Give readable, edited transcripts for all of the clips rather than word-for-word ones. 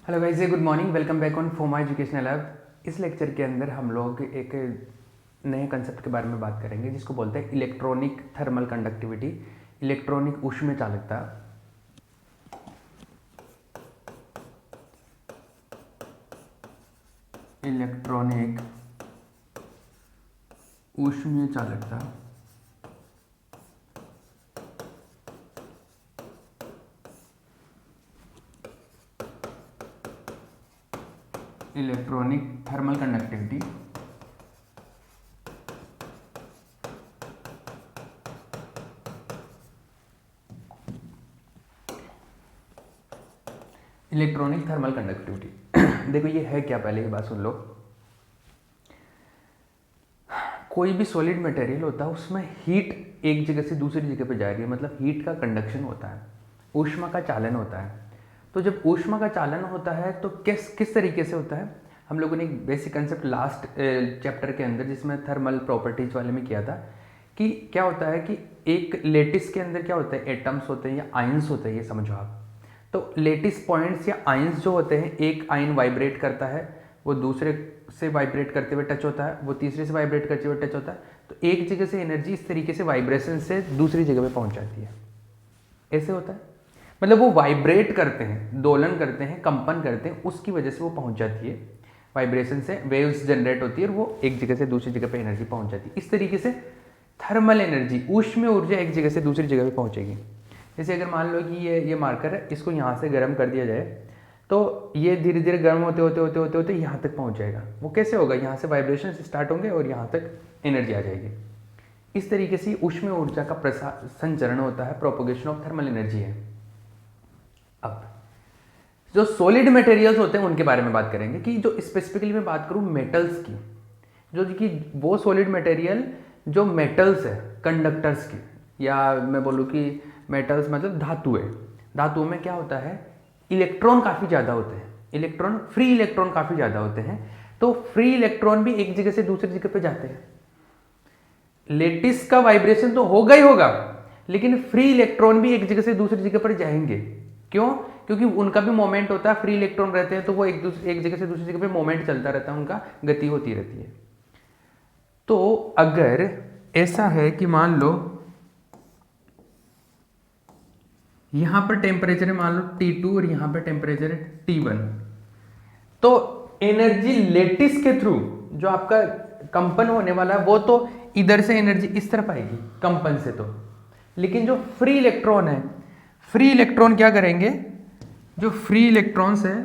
Hello guys, good morning. Welcome back on फोमा educational lab. इस lecture के अंदर हम लोग एक नए कंसेप्ट के बारे में बात करेंगे जिसको बोलते हैं इलेक्ट्रॉनिक थर्मल कंडक्टिविटी, इलेक्ट्रॉनिक ऊष्मीय चालकता। इलेक्ट्रॉनिक ऊष्मीय चालकता। Electronic thermal conductivity. Electronic thermal conductivity देखो ये है क्या, पहले ये बात सुन लो। कोई भी सॉलिड मटेरियल होता है उसमें हीट एक जगह से दूसरी जगह पे जा रही है, मतलब हीट का कंडक्शन होता है, ऊष्मा का चालन होता है। तो जब ऊष्मा का चालन होता है तो किस किस तरीके से होता है, हम लोगों ने एक बेसिक कंसेप्ट लास्ट चैप्टर के अंदर जिसमें थर्मल प्रॉपर्टीज वाले में किया था कि क्या होता है कि एक लेटिस के अंदर क्या होता है, एटम्स होते हैं या आयंस होते हैं, ये समझो आप। तो लेटिस पॉइंट्स या आयंस जो होते हैं, एक आयन वाइब्रेट करता है, वो दूसरे से वाइब्रेट करते हुए टच होता है, वो तीसरे से वाइब्रेट करते हुए टच होता है। तो एक जगह से एनर्जी इस तरीके से वाइब्रेशन से दूसरी जगह पे पहुंच जाती है। ऐसे होता है, मतलब वो वाइब्रेट करते हैं, दोलन करते हैं, कंपन करते हैं, उसकी वजह से वो पहुंच जाती है। वाइब्रेशन से वेव्स जनरेट होती है और वो एक जगह से दूसरी जगह पे एनर्जी पहुंच जाती है। इस तरीके से थर्मल एनर्जी, ऊष्मीय ऊर्जा एक जगह से दूसरी जगह पे पहुंचेगी। जैसे अगर मान लो कि ये मार्कर है, इसको यहाँ से गर्म कर दिया जाए तो ये धीरे धीरे गर्म होते होते होते होते होते यहाँ तक पहुँच जाएगा। वो कैसे होगा, यहाँ से वाइब्रेशन स्टार्ट होंगे और यहाँ तक एनर्जी आ जाएगी। इस तरीके से ऊष्मीय ऊर्जा का संचरण होता है, प्रोपोगेशन ऑफ थर्मल एनर्जी है। अब जो सॉलिड मटेरियल्स होते हैं उनके बारे में बात करेंगे कि जो स्पेसिफिकली मैं बात करूं मेटल्स की, जो कि वो सॉलिड मटेरियल जो मेटल्स है, कंडक्टर्स की, या मैं बोलूं कि मेटल्स मतलब धातु है। धातुओं में क्या होता है, इलेक्ट्रॉन काफ़ी ज़्यादा होते हैं, इलेक्ट्रॉन फ्री इलेक्ट्रॉन काफ़ी ज़्यादा होते हैं। तो फ्री इलेक्ट्रॉन भी एक जगह से दूसरी जगह पे जाते हैं। लेटिस का वाइब्रेशन तो होगा ही होगा, लेकिन फ्री इलेक्ट्रॉन भी एक जगह से दूसरी जगह पर जाएंगे। क्यों? क्योंकि उनका भी मोमेंट होता है, फ्री इलेक्ट्रॉन रहते हैं तो वो एक जगह से दूसरी जगह पे मोमेंट चलता रहता है, उनका गति होती रहती है। तो अगर ऐसा है कि मान लो यहां पर टेम्परेचर है मान लो T2 और यहां पर टेम्परेचर है T1, तो एनर्जी लेटिस के थ्रू जो आपका कंपन होने वाला है वो तो इधर से एनर्जी इस तरफ आएगी कंपन से, तो लेकिन जो फ्री इलेक्ट्रॉन है, फ्री इलेक्ट्रॉन क्या करेंगे, जो फ्री इलेक्ट्रॉन्स है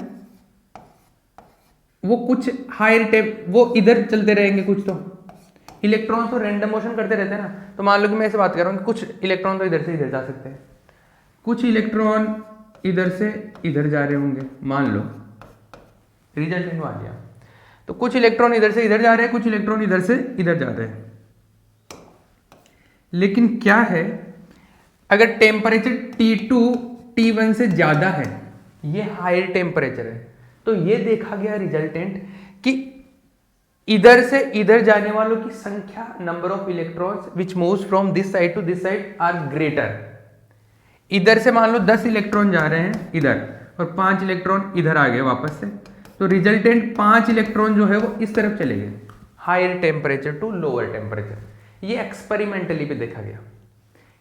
वो कुछ हायर टेप वो इधर चलते रहेंगे। कुछ तो इलेक्ट्रॉन्स तो रैंडम मोशन करते रहते हैं ना, तो मान लो कि मैं ऐसे बात कर रहा हूँ कि कुछ इलेक्ट्रॉन तो इधर से इधर जा सकते हैं, कुछ इलेक्ट्रॉन इधर से इधर जा रहे होंगे, मान लो रिजल्टेंट आ गया। तो कुछ इलेक्ट्रॉन इधर से इधर जा रहे हैं, कुछ इलेक्ट्रॉन इधर से इधर जा रहे हैं। लेकिन क्या है, अगर टेम्परेचर T2 T1 से ज्यादा है, ये हायर टेम्परेचर है, तो ये देखा गया रिजल्टेंट कि इधर से इधर जाने वालों की संख्या, number of electrons which moves from this side to this side are greater. इधर से मान लो 10 इलेक्ट्रॉन जा रहे हैं इधर और 5 इलेक्ट्रॉन इधर आ गए वापस से, तो रिजल्टेंट 5 इलेक्ट्रॉन जो है वो इस तरफ चले गए, higher temperature to lower temperature. ये एक्सपेरिमेंटली भी देखा गया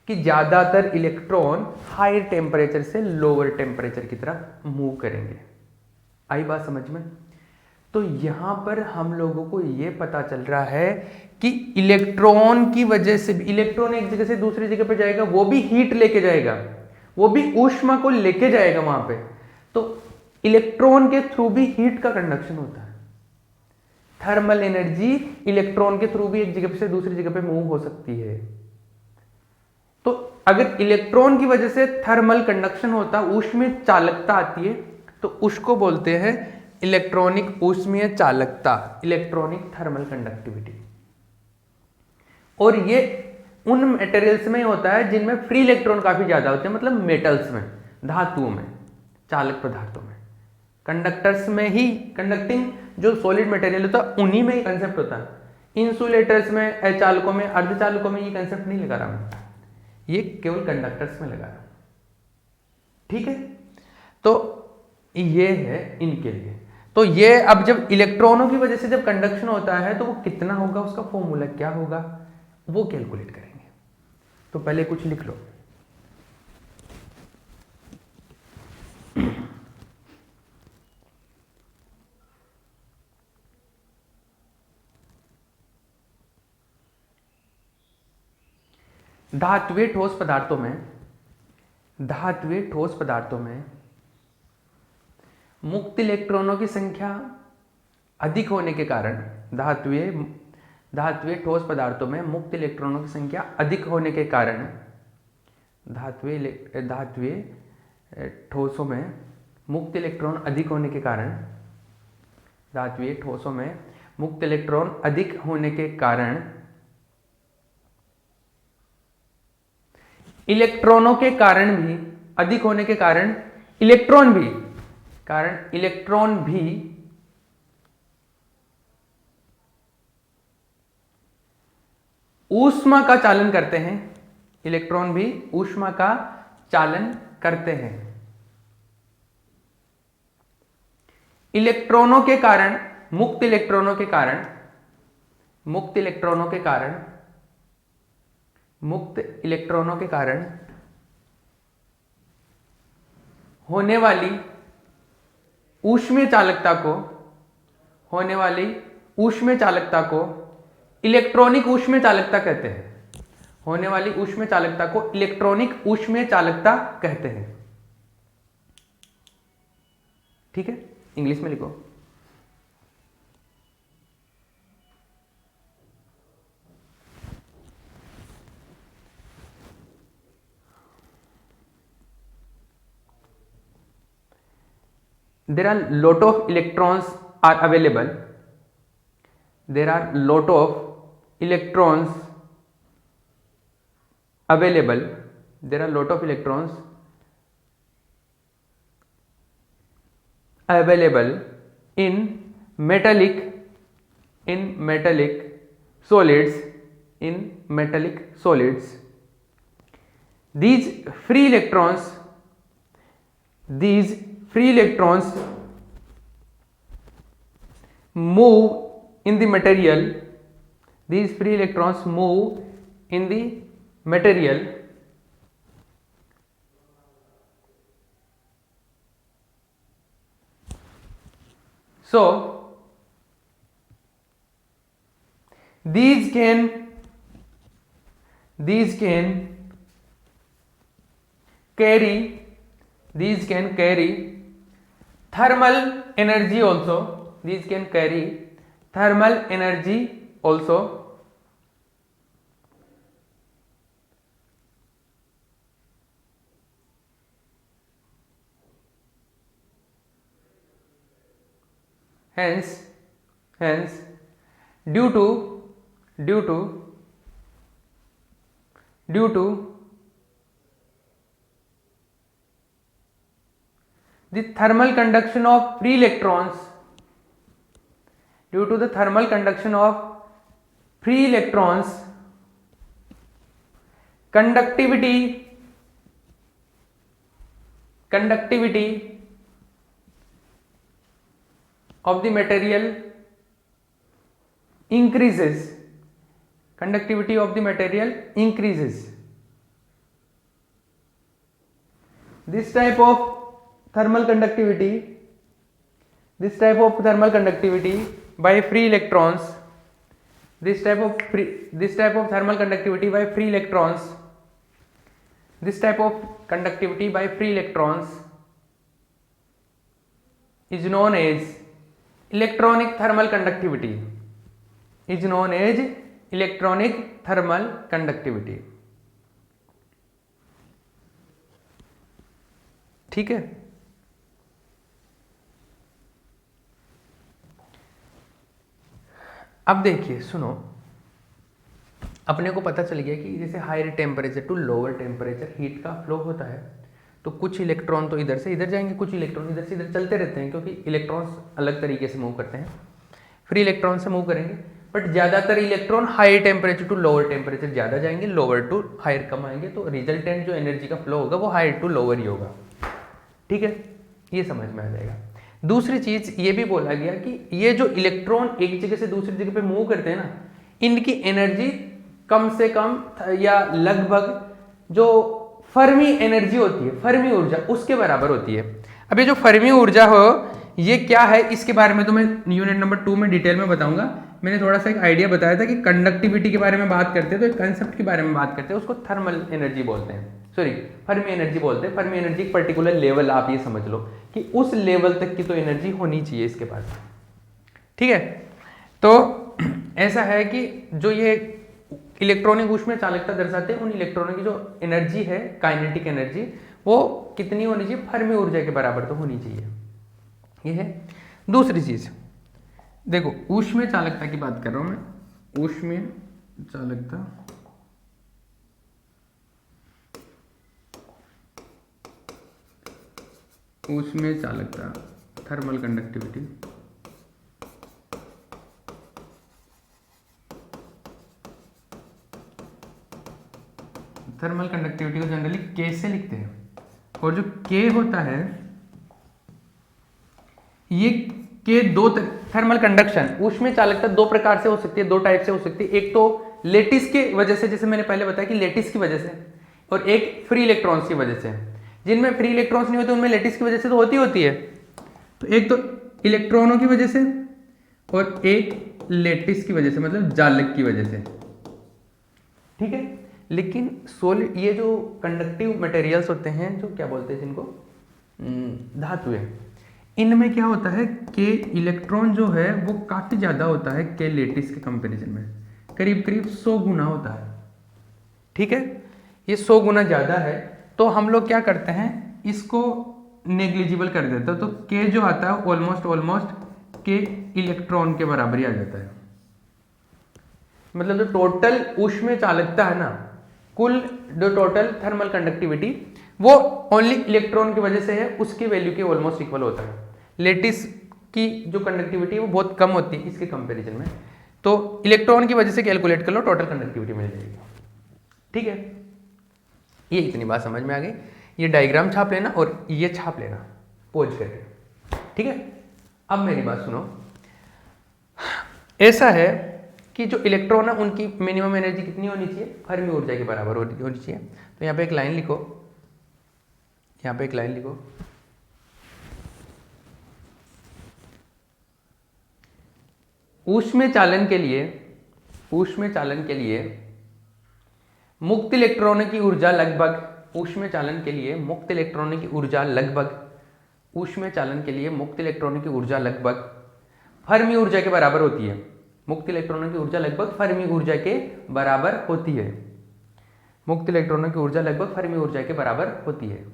कि ज्यादातर इलेक्ट्रॉन हायर टेम्परेचर से लोअर टेम्परेचर की तरफ मूव करेंगे। आई बात समझ में? तो यहां पर हम लोगों को यह पता चल रहा है कि इलेक्ट्रॉन की वजह से भी, इलेक्ट्रॉन एक जगह से दूसरी जगह पे जाएगा, वो भी हीट लेके जाएगा, वो भी ऊष्मा को लेके जाएगा वहां पे। तो इलेक्ट्रॉन के थ्रू भी हीट का कंडक्शन होता है। थर्मल एनर्जी इलेक्ट्रॉन के थ्रू भी एक जगह से दूसरी जगह पे मूव हो सकती है। तो अगर इलेक्ट्रॉन की वजह से थर्मल कंडक्शन होता, ऊष्मीय चालकता आती है, तो उसको बोलते हैं इलेक्ट्रॉनिक ऊष्मीय चालकता, इलेक्ट्रॉनिक थर्मल कंडक्टिविटी। और ये उन मटेरियल्स में होता है जिनमें फ्री इलेक्ट्रॉन काफी ज्यादा होते हैं, मतलब मेटल्स में, धातुओं में, चालक पदार्थों में। कंडक्टर्स में ही, कंडक्टिंग जो सॉलिड मटेरियल होता है उन्हीं में ही कंसेप्ट होता है। इंसुलेटर्स में, अचालकों में, अर्धचालकों में ये कंसेप्ट नहीं लगा रहा मैं, ये केवल कंडक्टर्स में लगा रहा हूं। ठीक है? तो ये है इनके लिए। तो ये अब जब इलेक्ट्रॉनों की वजह से जब कंडक्शन होता है तो वो कितना होगा, उसका फॉर्मूला क्या होगा, वो कैलकुलेट करेंगे। तो पहले कुछ लिख लो। धात्विक ठोस पदार्थों में मुक्त इलेक्ट्रॉनों की संख्या अधिक होने के कारण, धात्विक ठोस पदार्थों में मुक्त इलेक्ट्रॉनों की संख्या अधिक होने के कारण, धात्विक ठोसों में मुक्त इलेक्ट्रॉन अधिक होने के कारण, धात्विक ठोसों में मुक्त इलेक्ट्रॉन अधिक होने के कारण इलेक्ट्रॉनों के कारण भी, अधिक होने के कारण इलेक्ट्रॉन भी ऊष्मा का चालन करते हैं, इलेक्ट्रॉन भी ऊष्मा का चालन करते हैं। इलेक्ट्रॉनों के कारण, मुक्त इलेक्ट्रॉनों के कारण होने वाली ऊष्मीय चालकता को इलेक्ट्रॉनिक ऊष्मीय चालकता कहते हैं। होने वाली ऊष्मीय चालकता को इलेक्ट्रॉनिक ऊष्मीय चालकता कहते हैं। ठीक है, इंग्लिश में लिखो। There are lot of electrons are available. There are lot of electrons available. There are lot of electrons available in metallic solids. These free electrons move in the material. These free electrons move in the material so these can carry thermal energy also. These can carry thermal energy also. Hence due to the thermal conduction of free electrons, due to the thermal conduction of free electrons, conductivity of the material increases. Conductivity of the material increases. This type of thermal conductivity by free electrons, this type of thermal conductivity by free electrons, is known as electronic thermal conductivity. ठीक है। अब देखिए, सुनो, अपने को पता चल गया कि जैसे higher temperature to lower temperature heat का फ्लो होता है, तो कुछ इलेक्ट्रॉन तो इधर से इधर जाएंगे, कुछ इलेक्ट्रॉन इधर से इधर चलते रहते हैं, क्योंकि इलेक्ट्रॉन्स अलग तरीके से मूव करते हैं। फ्री इलेक्ट्रॉन से मूव करेंगे, बट ज़्यादातर electron higher temperature to lower temperature ज़्यादा जाएंगे, लोअर टू हायर कम आएंगे, तो रिजल्टेंट जो एनर्जी का फ्लो होगा वो हायर टू लोअर ही होगा। ठीक है, ये समझ में आ जाएगा। दूसरी चीज ये भी बोला गया कि ये जो इलेक्ट्रॉन एक जगह से दूसरी जगह पे मूव करते हैं ना, इनकी एनर्जी कम से कम या लगभग जो फर्मी एनर्जी होती है, फर्मी ऊर्जा, उसके बराबर होती है। अब ये जो फर्मी ऊर्जा हो ये क्या है, इसके बारे में तो मैं यूनिट नंबर 2 में डिटेल में बताऊंगा। मैंने थोड़ा सा एक आइडिया बताया था कि कंडक्टिविटी के बारे में बात करते हैं तो एक कंसेप्ट के बारे में बात करते हैं, उसको थर्मल एनर्जी बोलते हैं, सॉरी फर्मी एनर्जी बोलते हैं। फर्मी एनर्जी एक पर्टिकुलर लेवल, आप ये समझ लो कि उस लेवल तक की तो एनर्जी होनी चाहिए इसके पास, ठीक है। तो ऐसा है कि जो ये इलेक्ट्रॉनिक ऊष्मीय चालकता दर्शाते हैं, उन इलेक्ट्रॉनों की जो एनर्जी है, काइनेटिक एनर्जी, वो कितनी होनी चाहिए, फर्मी ऊर्जा के बराबर तो होनी चाहिए। ये है। दूसरी चीज देखो, ऊष्मीय चालकता की बात कर रहा हूं मैं, ऊष्मीय चालकता, ऊष्मीय चालकता, थर्मल कंडक्टिविटी, थर्मल कंडक्टिविटी को जनरली के से लिखते हैं, और जो के होता है ये के दो थर्मल कंडक्शन, ऊष्मीय चालकता दो प्रकार से हो सकती है, दो टाइप से हो सकती है। एक तो लेटिस के वजह से, जैसे मैंने पहले बताया कि लेटिस की वजह से, और एक फ्री इलेक्ट्रॉन्स की वजह से। जिनमें फ्री इलेक्ट्रॉन्स नहीं होते उनमें लेटिस की वजह से तो होती है। तो एक तो इलेक्ट्रॉनों की वजह से और एक लेटिस की वजह से, मतलब जालक की वजह से, ठीक है। लेकिन सोलिड, ये जो कंडक्टिव मटेरियल्स होते हैं, जो क्या बोलते हैं जिनको, धातु है, इनमें क्या होता है कि इलेक्ट्रॉन जो है वो काफी ज्यादा होता है के लेटिस के कंपैरिजन में, करीब करीब 100 गुना होता है, ठीक है। ये 100 गुना ज्यादा है, तो हम लोग क्या करते हैं, इसको नेग्लिजिबल कर देते हैं। तो के जो आता है ऑलमोस्ट के इलेक्ट्रॉन के बराबर ही आ जाता है। मतलब जो टोटल ऊष्मीय चालकता है ना, कुल जो टोटल थर्मल कंडक्टिविटी, वो ओनली इलेक्ट्रॉन की वजह से है, उसकी वैल्यू के ऑलमोस्ट इक्वल होता है। लेटिस की जो कंडक्टिविटी है वो बहुत कम होती है इसके कंपैरिजन में। तो इलेक्ट्रॉन की वजह से कैलकुलेट कर लो, टोटल कंडक्टिविटी मिल जाएगी, ठीक है। ये इतनी बात समझ में आ गई। ये डायग्राम छाप लेना और ये छाप लेना पोज करके, ठीक है। अब मेरी बात सुनो, ऐसा है कि जो इलेक्ट्रॉन है उनकी मिनिमम एनर्जी कितनी होनी चाहिए, फर्मी ऊर्जा के बराबर होनी चाहिए। तो यहाँ पे एक लाइन लिखो, यहाँ पे एक लाइन लिखो, ऊष्मीय चालन के लिए, ऊष्मीय चालन के लिए मुक्त इलेक्ट्रॉनों की ऊर्जा लगभग, ऊष्मीय चालन के लिए मुक्त इलेक्ट्रॉनों की ऊर्जा लगभग, ऊष्मीय चालन के लिए मुक्त इलेक्ट्रॉनों की ऊर्जा लगभग फर्मी ऊर्जा के बराबर होती है। मुक्त इलेक्ट्रॉनों की ऊर्जा लगभग फर्मी ऊर्जा के बराबर होती है। मुक्त इलेक्ट्रॉनों की ऊर्जा लगभग फर्मी ऊर्जा के बराबर होती है।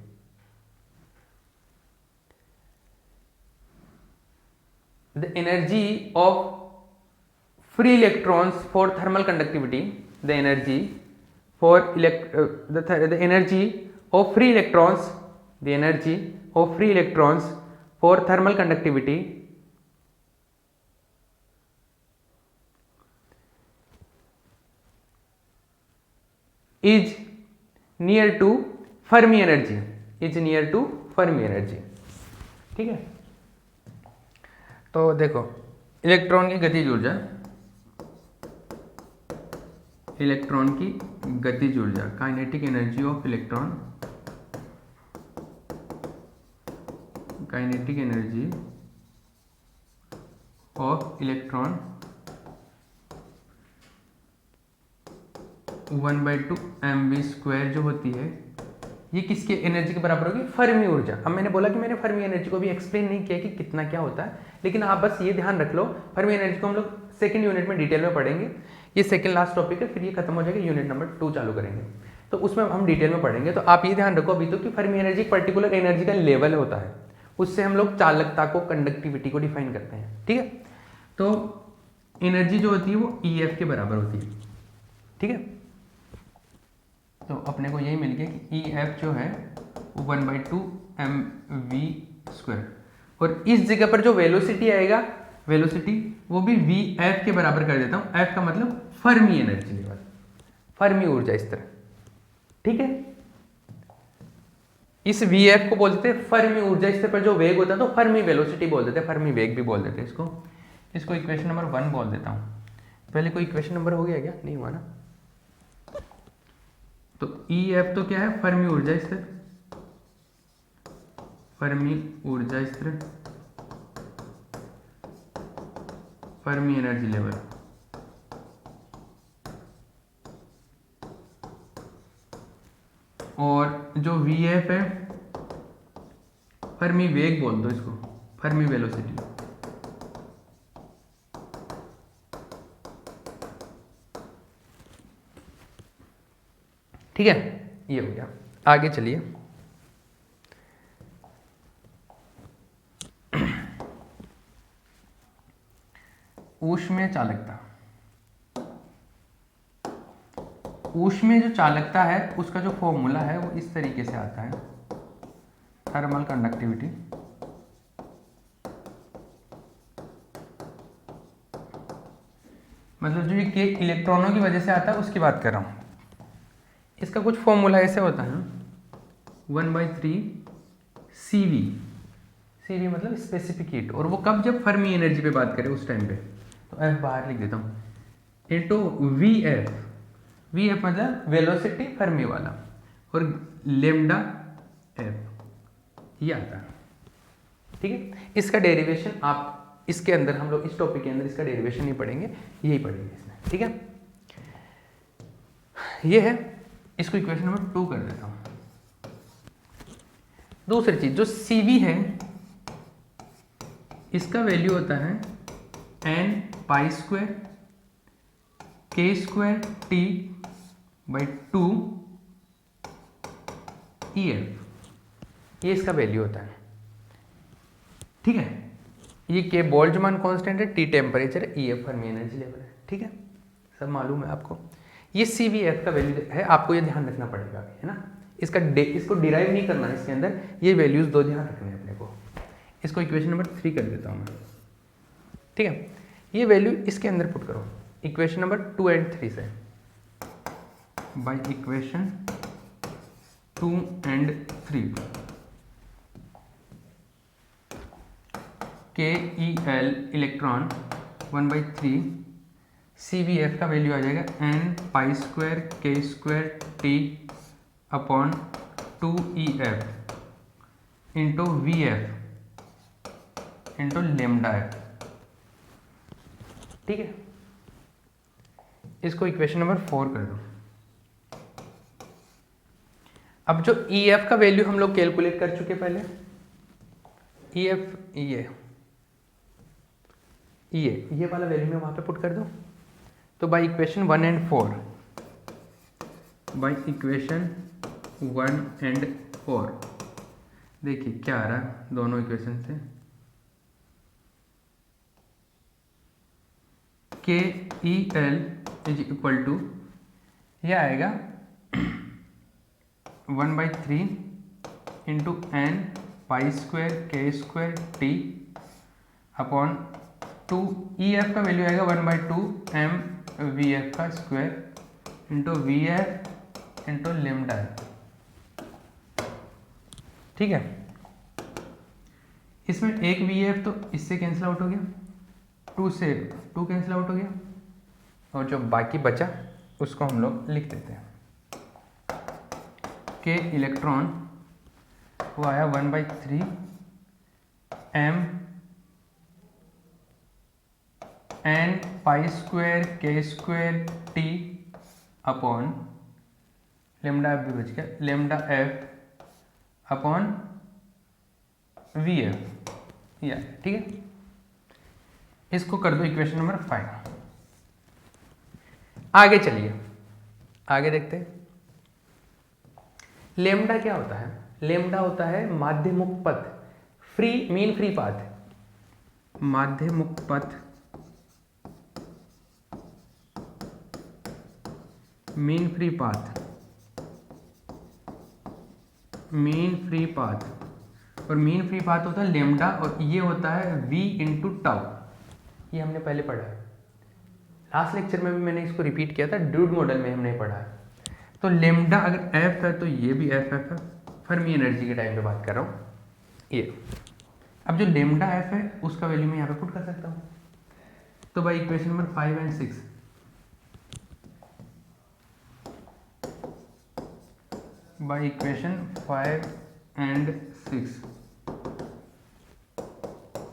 The energy of free electrons for thermal conductivity, the energy for the energy of free electrons, the energy of free electrons for thermal conductivity is near to Fermi energy, is near to Fermi energy, ठीक है। तो देखो, electron की गतिज ऊर्जा, electron की गतिज ऊर्जा, kinetic energy of electron, kinetic energy of electron 1/2 mv² जो होती है, ये किसके एनर्जी के बराबर होगी, फर्मी ऊर्जा। अब मैंने बोला कि मैंने फर्मी एनर्जी को भी एक्सप्लेन नहीं किया कि कितना क्या होता है, लेकिन आप बस ये ध्यान रख लो, फर्मी एनर्जी को हम लोग सेकंड यूनिट में डिटेल में पढ़ेंगे। ये सेकंड लास्ट टॉपिक है, फिर ये खत्म हो जाएगा, यूनिट नंबर 2 चालू करेंगे, तो उसमें हम डिटेल में पढ़ेंगे। तो आप ये ध्यान रखो अभी तो कि फर्मी एनर्जी पर्टिकुलर एनर्जी का लेवल होता है, उससे हम लोग चालकता को, कंडक्टिविटी को डिफाइन करते हैं, ठीक है। तो एनर्जी जो होती है वो EF के बराबर होती है, ठीक है। तो अपने को यही मिल गया कि EF जो है 1/2 mv², और इस जगह पर जो वेलोसिटी आएगा, वेलोसिटी वो भी VF के बराबर कर देता हूं। F का मतलब फर्मी एनर्जी लेवल, फर्मी ऊर्जा, इस तरह, ठीक है। इस Vf को बोल देते हैं फर्मी ऊर्जा स्तर पर जो वेग होता है, तो फर्मी वेलोसिटी बोल देते हैं, फर्मी वेग भी बोल देते हैं इसको इक्वेशन नंबर 1 बोल देता हूँ। पहले कोई इक्वेशन नंबर हो गया क्या? नहीं हुआ ना। तो Ef तो क्या है? फर्मी ऊर्जा स्तर, फर्मी ऊर्जा स्तर, फर्मी एनर्जी लेवल। और जो Vf है फर्मी वेग बोल दो इसको, फर्मी वेलोसिटी। ठीक है, ये हो गया। आगे चलिए, ऊष्मीय चालकता। ऊष्मीय जो चालकता है उसका जो फॉर्मूला है वो इस तरीके से आता है, थर्मल कंडक्टिविटी मतलब जो ये इलेक्ट्रॉनों की वजह से आता है उसकी बात कर रहा हूँ। इसका कुछ फॉर्मूला ऐसे होता है 1/3 CV। CV मतलब स्पेसिफिक हीट, और वो कब? जब फर्मी एनर्जी पे बात करें उस टाइम पे। तो F बाहर लिख देता हूँ, इनटू VF। VF मतलब वेलोसिटी फर्मी वाला, और लेमडा F ये आता है। ठीक है, इसका डेरिवेशन आप इसके अंदर, हम लोग इस टॉपिक के अंदर इसका डेरिवेशन नहीं पढ़ेंगे, यही पढ़ेंगे इसमें। ठीक है, ये है। इसको इक्वेशन नंबर 2 कर देता हूँ। दूसरी चीज जो CV है इसका वैल्यू होता है n² k² T/2 EF, ये इसका वैल्यू होता है। ठीक है, ये के बोल्ट्जमान कांस्टेंट है, T टेम्परेचर है, EF फर्मी एनर्जी लेवल है। ठीक है, सब मालूम है आपको। ये CVF का वैल्यू है, आपको ये ध्यान रखना पड़ेगा, है ना। इसको डिराइव नहीं करना है इसके अंदर, ये वैल्यूज 2 ध्यान रखने हैं अपने को। इसको इक्वेशन नंबर 3 कर देता हूँ मैं। ठीक है, ये वैल्यू इसके अंदर पुट करो इक्वेशन नंबर 2 और 3 से, बाय इक्वेशन 2 और 3 KEL इलेक्ट्रॉन 1/3 CVF का वैल्यू आ जाएगा n² k² T/2EF into VF into lambda F। ठीक है, इसको इक्वेशन नंबर 4 कर दो। अब जो EF का वैल्यू हम लोग कैलकुलेट कर चुके पहले, EF ये वाला वैल्यू में वहां पे पुट कर दो। तो बाय इक्वेशन 1 और 4, बाय इक्वेशन 1 और 4 देखिए क्या आ रहा है दोनों इक्वेशन से। KEL इज इक्वल टू, यह आएगा 1/3 into n² k² T upon 2 EF का वैल्यू आएगा 1/2 m VF का square into VF into lambda. ठीक है, इसमें एक VF तो इससे कैंसिल आउट हो गया, 2 से 2 कैंसिल आउट हो गया, और जो बाकी बचा उसको हम लोग लिख देते हैं। के इलेक्ट्रॉन वो आया 1/3 m n² k² T upon lambda F भी बच गया, लेमडा F अपॉन VF। या ठीक है, इसको कर दो इक्वेशन नंबर 5। आगे चलिए, आगे देखते हैं। लेमडा क्या होता है? लेमडा होता है माध्यमुक्त पथ, मीन फ्री पाथ, माध्यमुक्त पथ, mean free path, mean free path. और मीन फ्री पाथ होता है लेमडा, और ये होता है v इंटू टाउ। ये हमने पहले पढ़ा है, लास्ट लेक्चर में भी मैंने इसको रिपीट किया था, ड्यूड मॉडल में हमने पढ़ा है। तो लेमडा अगर f है तो ये भी f है, फर्मी एनर्जी के टाइम पे बात कर रहा हूँ ये। अब जो लेमडा एफ है उसका वैल्यू मैं यहाँ पे पुट कर सकता हूँ। तो भाई equation number 5 and 6, by equation 5 and 6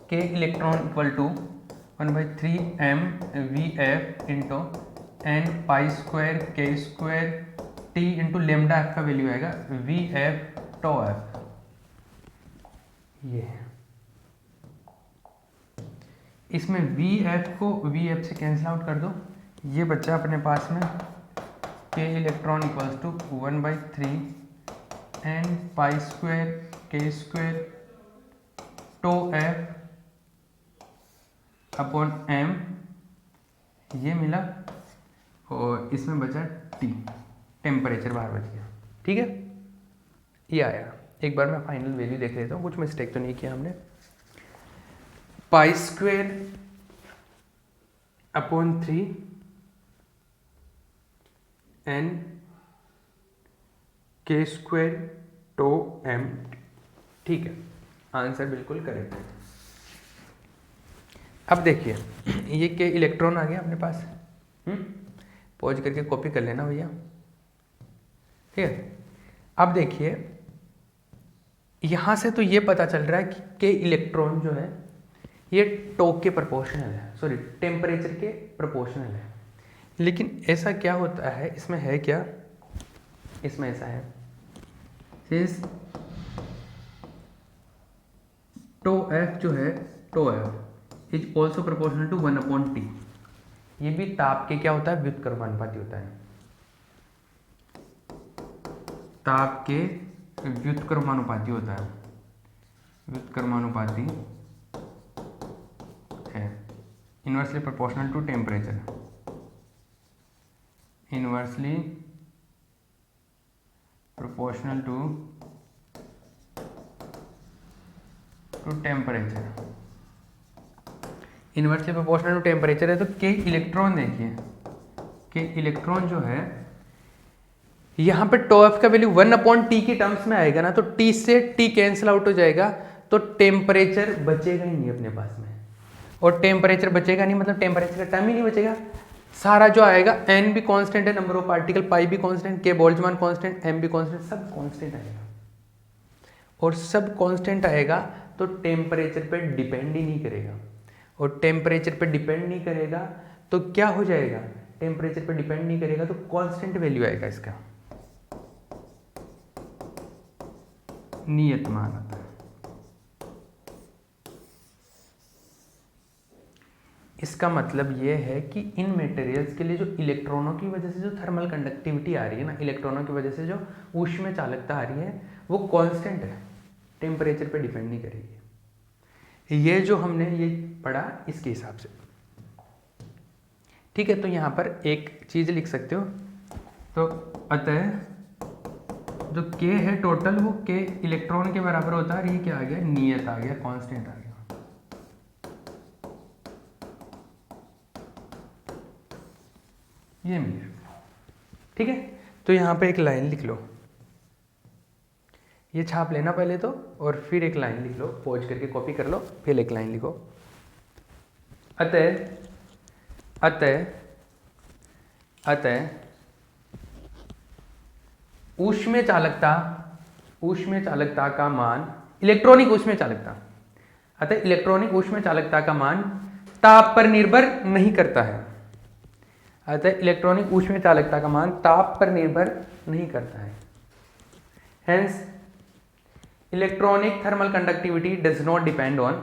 के electron equal to 1/3 mvf into n pi square k square t into lambda f का वैल्यू आएगा vf टो एफ। ये इसमें vf को vf से कैंसिल आउट कर दो, ये बच्चा अपने पास में k electron equals to 1/3 n pi square k square tau f upon m, ये मिला और इसमें बचा t, टेम्परेचर बाहर बच गया। ठीक है, ये आया। एक बार मैं फाइनल वैल्यू देख लेता हूँ, कुछ मिस्टेक तो नहीं किया हमने। पाई स्क्वायर अपॉन 3 n के स्क्वायर टो m। ठीक है, आंसर बिल्कुल करेक्ट है। अब देखिए ये के इलेक्ट्रॉन आ गया अपने पास, पॉज करके कॉपी कर लेना भैया। ठीक है, अब देखिए यहाँ से तो ये पता चल रहा है कि के इलेक्ट्रॉन जो है ये टॉक के प्रोपोर्शनल है, सॉरी टेम्परेचर के प्रोपोर्शनल है। लेकिन ऐसा क्या होता है, इसमें है क्या, इसमें ऐसा है सिंस टो एफ जो है, tau F is also proportional to 1/T। ये भी ताप के क्या होता है, व्युत्क्रमानुपाती होता है। ताप के व्युत्क्रमानुपाती होता है, व्युत्क्रमानुपाती है, inversely proportional to temperature, inversely proportional to temperature, inversely proportional to temperature है। तो के इलेक्ट्रॉन देखिए, के इलेक्ट्रॉन जो है यहाँ पे टो एफ का वैल्यू 1/T की टर्म्स में आएगा ना, तो T से T कैंसिल आउट हो जाएगा, तो टेम्परेचर बचेगा ही नहीं अपने पास में। और टेम्परेचर बचेगा नहीं मतलब टेम्परेचर का टर्म ही नहीं बचेगा, सारा जो आएगा n भी कांस्टेंट है, नंबर ऑफ पार्टिकल पाई भी कांस्टेंट, के बोल्ट्जमान कांस्टेंट, m भी कांस्टेंट, सब कांस्टेंट आएगा। और सब कांस्टेंट आएगा तो टेम्परेचर पे डिपेंड ही नहीं करेगा, और टेम्परेचर पे डिपेंड नहीं करेगा तो क्या हो जाएगा, टेम्परेचर पे डिपेंड नहीं करेगा तो कांस्टेंट वैल्यू आएगा इसका, नियत मान आता है। इसका मतलब ये है कि इन मटेरियल्स के लिए जो इलेक्ट्रॉनों की वजह से जो थर्मल कंडक्टिविटी आ रही है ना, इलेक्ट्रॉनों की वजह से जो ऊष्मीय चालकता आ रही है वो कांस्टेंट है, टेम्परेचर पे डिपेंड नहीं करेगी। ये जो हमने ये पढ़ा इसके हिसाब से। ठीक है, तो यहाँ पर एक चीज़ लिख सकते हो, तो अतः जो के है टोटल वो के इलेक्ट्रॉन के बराबर होता है, और ये क्या आ गया, नियत आ गया, कांस्टेंट आ गया। ये मिल गया। ठीक है, तो यहाँ पे एक लाइन लिख लो, ये छाप लेना पहले तो, और फिर एक लाइन लिख लो, पॉज करके कॉपी कर लो, फिर एक लाइन लिखो। अतः अतः अतः ऊष्मीय चालकता, ऊष्मीय चालकता का मान, इलेक्ट्रॉनिक ऊष्मीय चालकता, अतः इलेक्ट्रॉनिक ऊष्मीय चालकता का मान ताप पर निर्भर नहीं करता है। अतः इलेक्ट्रॉनिक ऊष्मीय चालकता का मान ताप पर निर्भर नहीं करता है। Hence, electronic thermal conductivity does not depend on.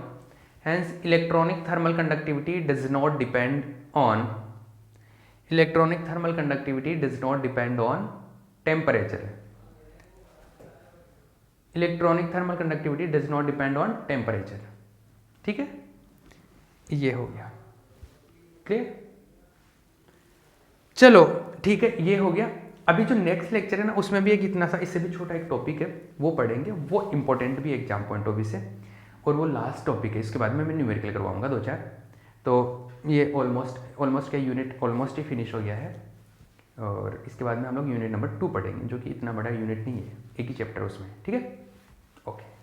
Hence, electronic thermal conductivity does not depend on. Electronic thermal conductivity does not depend on temperature. Electronic thermal conductivity does not depend on temperature. ठीक है, ये हो गया clear. चलो ठीक है, ये हो गया। अभी जो नेक्स्ट लेक्चर है ना उसमें भी एक इतना सा, इससे भी छोटा एक टॉपिक है वो पढ़ेंगे, वो इंपॉर्टेंट भी एग्जाम पॉइंट ऑफ व्यू से, और वो लास्ट टॉपिक है। इसके बाद में मैं न्यूमेरिकल करवाऊंगा 2-4, तो ये ऑलमोस्ट क्या यूनिट ऑलमोस्ट ही फिनिश हो गया है। और इसके बाद में हम लोग यूनिट नंबर 2 पढ़ेंगे, जो कि इतना बड़ा यूनिट नहीं है, एक ही चैप्टर उसमें, ठीक है। ओके।